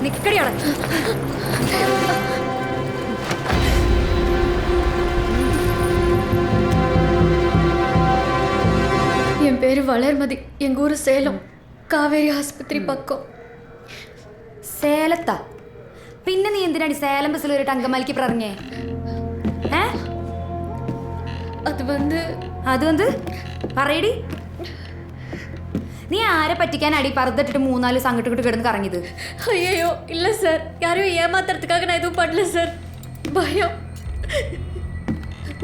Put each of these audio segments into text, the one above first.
നിക്കടിയോടെ. என் பேரு வளர்மதி. எங்க ஊரு சேலம், കാവേരി ആസ്പത്രി പക്കം. സേലത്താ? പിന്നെ നീ എന്തിനാണ് സേലം ബസ്സിൽ ഒരു അങ്കമാലിക്ക് പറഞ്ഞേ? അത് വന്ന് പറയടി. നീ ആരെ പറ്റിക്കാനാടി പറുത്തിട്ടിട്ട് 3-4 സംഘട്ടിട്ട് കിടന്ന് കറങ്ങിയത്? ஐயோ இல்லை சார், யாரையும் ஏமாத்துறதுக்காக நான் எதுவும் பண்ணல சார். பயம்.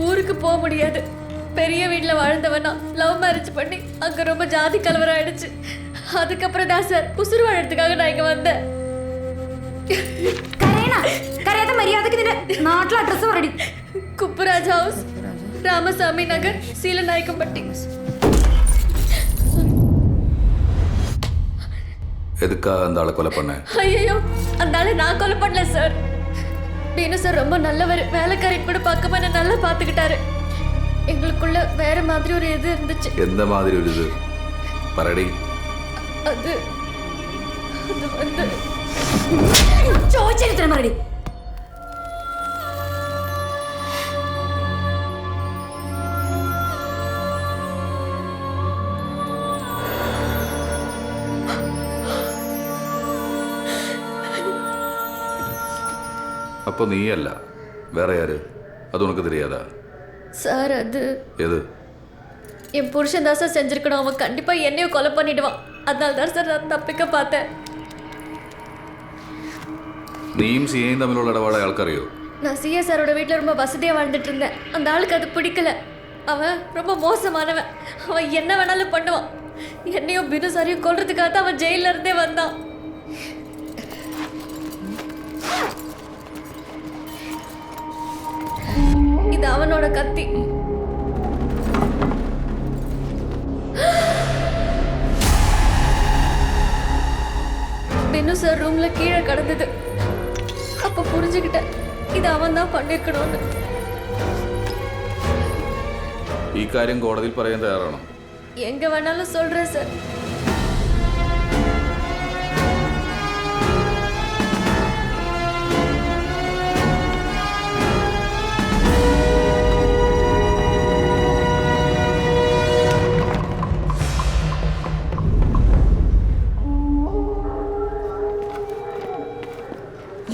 ஊருக்கு போக முடியாது. பெரிய வீட்டில் வாழ்ந்தவனா லவ் மேரேஜ் பண்ணி அங்கே ரொம்ப ஜாதி கலவரம் ஆயிடுச்சு. அதுக்கப்புறம் தான் சார் உசுறு வாழறதுக்காக நான் இங்கே வந்தேன். കരയാതെ മര്യാദക്ക് നിന്റെ നാട്ടിലെ അഡ്രസ് പറയടി. കുപ്പരാജ് ഹൗസ്, രാമസ്വാമി നഗർ, സീലനായക്കമ്പട്ടി. எதுக்காக அந்த ஆளை கொலை பண்ண? ஐயோ, அந்த ஆளை நான் கொலை பண்ணல சார். பீனு சார் ரொம்ப நல்லவர். வேலைக்காரின் கூட பார்க்காம என்ன நல்லா பார்த்துக்கிட்டாரு. எங்களுக்குள்ள வேற மாதிரி ஒரு இது இருந்துச்சு. எந்த மாதிரி ஒரு இது பரடி? அது வந்து ചോദിച്ചിട്ട് മറുപടി. அப்போ நீயல்ல, வேற யாரு? அது உனக்கு தெரியாதா? சார் அது எது? என் புருஷன் தான் சார் செஞ்சிருக்கணும். அவன் கண்டிப்பா என்னையும் கொலை பண்ணிடுவான். அதனால தான் சார் நான் தப்பிக்க பார்த்தேன். நீயும் சிஏயும் തമ്മിലുള്ള ഇടപാട് ആൾക്കറിയോ? நான் சிஏ சாரோட வீட்டில் ரொம்ப வசதியாக வாழ்ந்துட்டு இருந்தேன். அந்த ஆளுக்கு அது பிடிக்கல. அவன் ரொம்ப மோசமானவன். அவன் என்ன வேணாலும் பண்ணுவான். என்னையும் பினு சாரையும் கொல்றதுக்காக தான் அவன் ஜெயில இருந்தே வந்தான். இது அவனோட கத்தி. பினு சார் ரூம்ல கீழே கிடந்தது. அப்ப புரிஞ்சுக்கிட்டேன் ഇത് അവൻ தான் பண்ணிருக்கணும்னு. ഈ കാര്യം കോടതിയിൽ പറയാൻ തയ്യാറാണോ? എങ്ക വേണാലും சொல்றேன் சார்.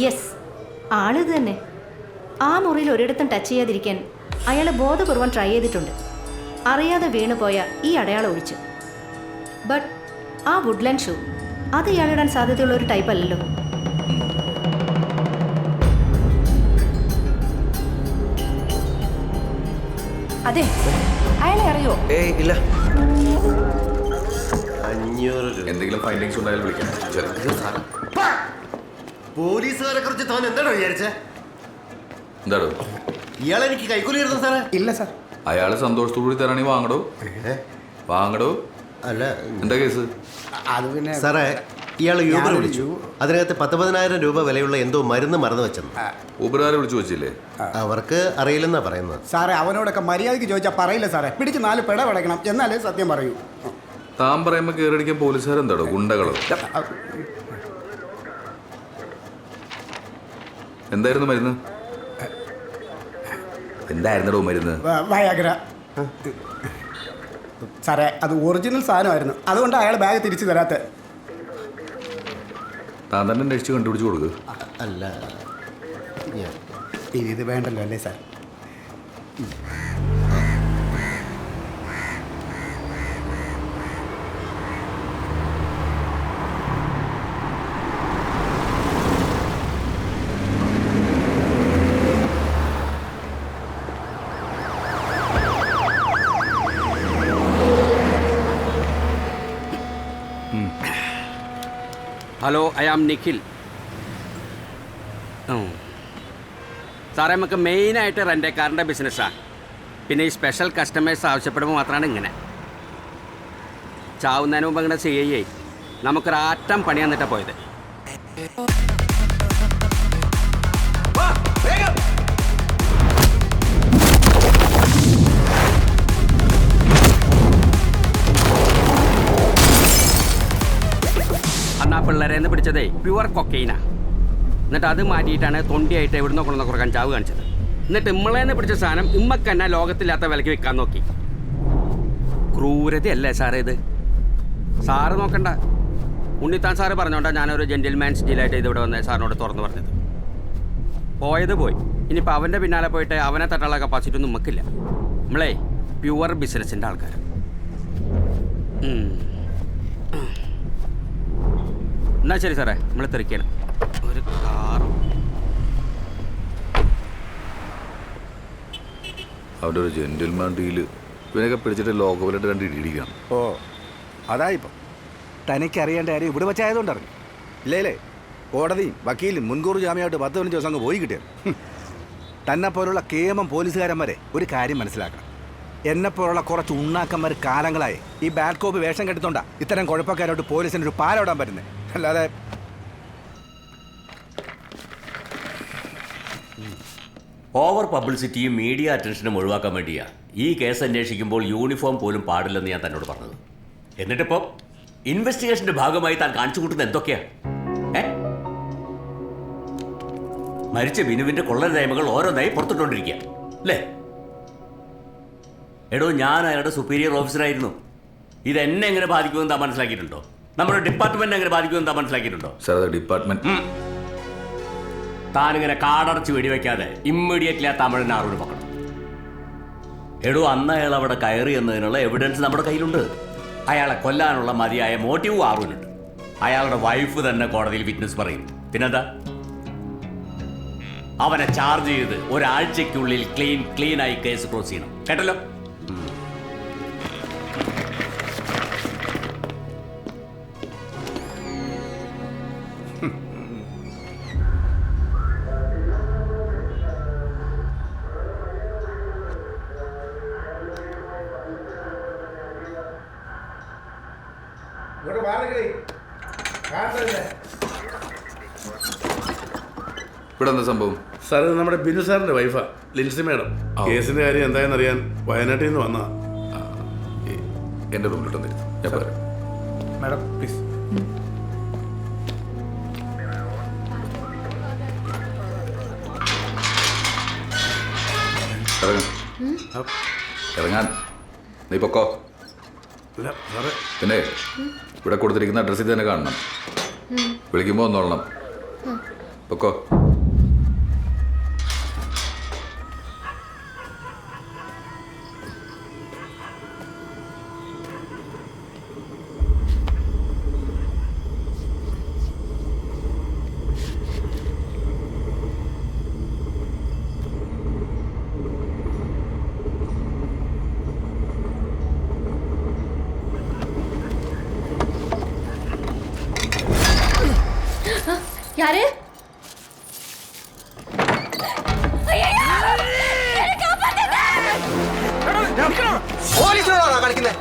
യെസ്, ആളിത് തന്നെ. ആ മുറിയിൽ ഒരിടത്തും ടച്ച് ചെയ്യാതിരിക്കാൻ അയാൾ ബോധപൂർവം ട്രൈ ചെയ്തിട്ടുണ്ട്. അറിയാതെ വീണുപോയ ഈ അടയാളം ഒഴിച്ച്. ബട്ട് ആ വുഡ്ലാൻഡ് ഷൂ അത് ഇയാളിടാൻ സാധ്യതയുള്ള ഒരു ടൈപ്പ് അല്ലല്ലോ. അതെ, അയാളെ അറിയോ? ഇല്ല. എന്തെങ്കിലും ഫൈൻഡിങ്സ് ഉണ്ടായാലും വിളിക്കാം. പോലീസുകാരെ കുറിച്ച് താൻ എന്താണോ വിചാരിച്ചേ? എന്താടോ ഇയാളെ എനിക്ക് കൈക്കൂലി തരുന്നു സാറേ? ഇല്ല സാർ. അയാള് സന്തോഷത്തോടുകൂടി തരാണെങ്കിൽ വാങ്ങടോ. അല്ല, എന്താ കേസ്? അത് പിന്നെ സാറേ, ഇയാൾ യൂബർ വിളിച്ചു. അതിനകത്ത് 10,000 രൂപ വിലയുള്ള എന്തോ മരുന്ന് മറന്നു വെച്ചെന്ന്. ഊബറുകാരെ വിളിച്ചു വെച്ചില്ലേ? അവർക്ക് അറിയില്ലെന്നാ പറയുന്നത്. സാറേ, അവനോടൊക്കെ മര്യാദയ്ക്ക് ചോദിച്ചാൽ പറയില്ല സാറേ. പിടിച്ച് 4 പിട പടക്കണം, എന്നാലേ സത്യം പറയൂ. താൻ പറയുമ്പോ കയറടിക്കാൻ പോലീസുകാരെന്താടോ, ഗുണ്ടകളോ? എന്തായിരുന്നു മരുന്ന്? എന്തായിരുന്നടോ മരുന്ന്? വയാഗ്ര സാറേ. അത് ഒറിജിനൽ സാധനമായിരുന്നു. അതുകൊണ്ട് അയാൾ ബാഗ് തിരിച്ചു തരാത്ത. താൻ തന്നെ അന്വേഷിച്ച് കണ്ടുപിടിച്ച് കൊടുക്കുക. അല്ല, ഇത് വേണ്ടല്ലോ അല്ലേ sir? Hello, I am Nikhil. സാറേ, നമുക്ക് മെയിനായിട്ട് റെൻ്റേക്കാറിൻ്റെ ബിസിനസ്സാണ്. പിന്നെ ഈ സ്പെഷ്യൽ കസ്റ്റമേഴ്സ് ആവശ്യപ്പെടുമ്പോൾ മാത്രമാണ് ഇങ്ങനെ. ചാവുന്നതിന് മുമ്പ് ഇങ്ങനെ ചെയ്യേ നമുക്കൊരാറ്റം പണി തന്നിട്ടാണ് പോയത്. അന്നാ പിള്ളേരെ പിടിച്ചതേ പ്യുവർ കൊക്കൈനാ. എന്നിട്ട് അത് മാറ്റിയിട്ടാണ് തൊണ്ടിയായിട്ട് എവിടുന്നോ കൊണ്ടുവന്ന കുറേ കഞ്ചാവ് കാണിച്ചത്. എന്നിട്ട് ഇമ്മളേന്ന് പിടിച്ച സാധനം ഇമ്മക്ക് തന്നെ ലോകത്തില്ലാത്ത വിലയ്ക്ക് വിൽക്കാൻ നോക്കി. ക്രൂരതയല്ലേ സാറേ ഇത്? സാറ് നോക്കണ്ട. ഉണ്ണിത്താൻ സാറ് പറഞ്ഞോണ്ടാ ഞാനൊരു ജെന്റിൽമാൻ സ്റ്റീലായിട്ട് ഇതിവിടെ വന്ന് സാറിനോട് തുറന്നു പറഞ്ഞത്. പോയത് പോയി. ഇനിയിപ്പോൾ അവൻ്റെ പിന്നാലെ പോയിട്ട് അവനെ തട്ടാനുള്ള കപ്പാസിറ്റി ഒന്നും നമുക്കില്ല. നമ്മളേ പ്യുവർ ബിസിനസിൻ്റെ ആൾക്കാർ. എന്നാ ശരി സാറേ, നമ്മൾ തിരക്കാണ്. ഒരു കാർ അവിടെ ഒരു ജെന്റിൽമാൻ ഡീല് ഇവനൊക്കെ പിടിച്ചിട്ട് ലോകവിലായിട്ട് 2 ഇടിയിടിക്കണം. ഓ അതായിപ്പം തനിക്കറിയേണ്ട കാര്യം ഇവിടെ വെച്ചായതുകൊണ്ട് അറിഞ്ഞു ഇല്ലേ? കോടതിയും വക്കീലും മുൻകൂർ ജാമ്യമായിട്ട് 10-15 ദിവസം അങ്ങ് പോയി കിട്ടിയത്. തന്നെപ്പോലുള്ള കേമം പോലീസുകാരന്മാരെ ഒരു കാര്യം മനസ്സിലാക്കണം. എന്നെപ്പോലുള്ള കുറച്ച് ഉണ്ണാക്കന്മാർ കാലങ്ങളായി ഈ ബാഡ് കോപ്പ് വേഷം കെടുത്തോണ്ടാ ഇത്തരം കുഴപ്പക്കാരോട്ട് പോലീസിന് ഒരു പാലോടാൻ പറ്റുന്നത്. അല്ലാതെ ഓവർ പബ്ലിസിറ്റിയും മീഡിയ അറ്റൻഷനും ഒഴിവാക്കാൻ വേണ്ടിയാ ഈ കേസ് അന്വേഷിക്കുമ്പോൾ യൂണിഫോം പോലും പാടില്ലെന്ന് ഞാൻ തന്നോട് പറഞ്ഞത്. എന്നിട്ടിപ്പോൾ ഇൻവെസ്റ്റിഗേഷന്റെ ഭാഗമായി താൻ കാണിച്ചു കൂട്ടുന്നത് എന്തൊക്കെയാ? മരിച്ച ബിനുവിന്റെ കൊള്ളൻ രേഖകൾ ഓരോന്നായി പുറത്തിട്ടുകൊണ്ടിരിക്കുക അല്ലേ? എടോ, ഞാൻ അയാളുടെ സുപ്പീരിയർ ഓഫീസറായിരുന്നു. ഇതെന്നെ എങ്ങനെ ബാധിക്കുമെന്ന് താൻ മനസ്സിലാക്കിയിട്ടുണ്ടോ? നമ്മുടെ ഡിപ്പാർട്ട്മെന്റ് എങ്ങനെ ബാധിക്കുമെന്ന് താൻ മനസ്സിലാക്കിയിട്ടുണ്ടോ? സാർ, അത് ഡിപ്പാർട്ട്മെന്റ്. താനിങ്ങനെ കാടടച്ച് വെടിവെക്കാതെ ഇമ്മീഡിയറ്റ്ലി ആ തമിഴനെ ആറൂര് പക്കണം. എടോ, അന്ന് അയാൾ അവിടെ കയറി എന്നതിനുള്ള എവിഡൻസ് നമ്മുടെ കയ്യിലുണ്ട്. അയാളെ കൊല്ലാനുള്ള മതിയായ മോട്ടീവ് ആറൂനുണ്ട്. അയാളുടെ വൈഫ് തന്നെ കോടതിയിൽ വിറ്റ്നസ് പറയും. പിന്നെന്താ? അവനെ ചാർജ് ചെയ്ത് ഒരാഴ്ചയ്ക്കുള്ളിൽ ക്ലീനായി കേസ് ക്ലോസ് ചെയ്യണം. കേട്ടല്ലോ? ഇവിടെ എന്താ സംഭവം? സാർ, ഇത് നമ്മുടെ ബിനു സാറിന്റെ വൈഫാ, ലിൻസി മാഡം. കേസിന്റെ കാര്യം എന്തായെന്ന് അറിയാൻ വയനാട്ടിൽ നിന്ന് വന്നാ. എൻ്റെ റൂമിലിട്ടൊന്നും ഞാൻ പറയാം. Madam please. ഇറങ്ങാൻ നീ പൊക്കോ. ഇല്ല സാറേ. പിന്നെ ഇവിടെ കൊടുത്തിരിക്കുന്ന അഡ്രസ്സിൽ തന്നെ കാണണം. വിളിക്കുമ്പോൾ ഒന്നോളണം. പൊക്കോ. யாரு? കളിക്കുന്നത്